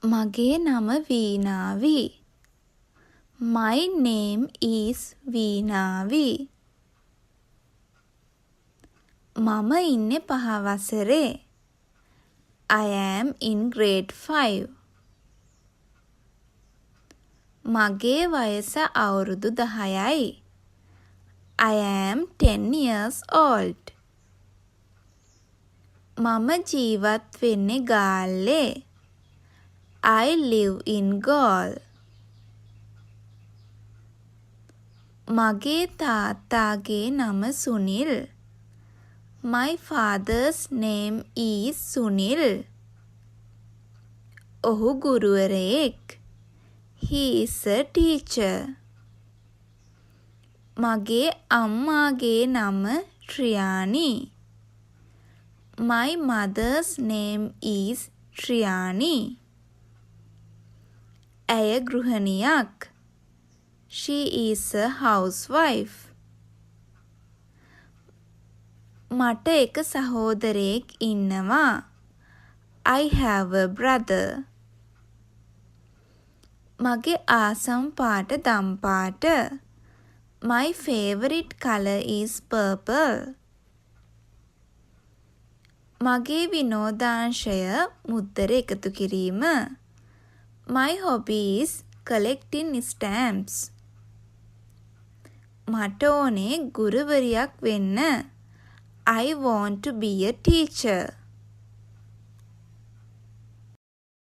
මගේ නම වීණාවි. My name is වීණාවි. මම ඉන්නේ 5 වසරේ. I am in grade 5. මගේ වයස අවුරුදු 10යි. I am 10 years old. මම ජීවත් වෙන්නේ ගාල්ලේ. I live in Galle. මගේ තාත්තාගේ නම Sunil. My father's name is Sunil. ඔහු ගුරුවරයෙක්. He is a teacher. මගේ අම්මාගේ නම Sriyani. My mother's name is Sriyani. ඇය ගෘහණියක්. She is a housewife. මට එක සහෝදරයෙක් ඉන්නවා. I have a brother. මගේ ආසම් පාට දම් පාට. My favorite color is purple. මගේ විනෝදාංශය මුද්දර එකතු කිරීම. My hobby is collecting stamps. මට ඕනේ ගුරුවරියක් වෙන්න. I want to be a teacher.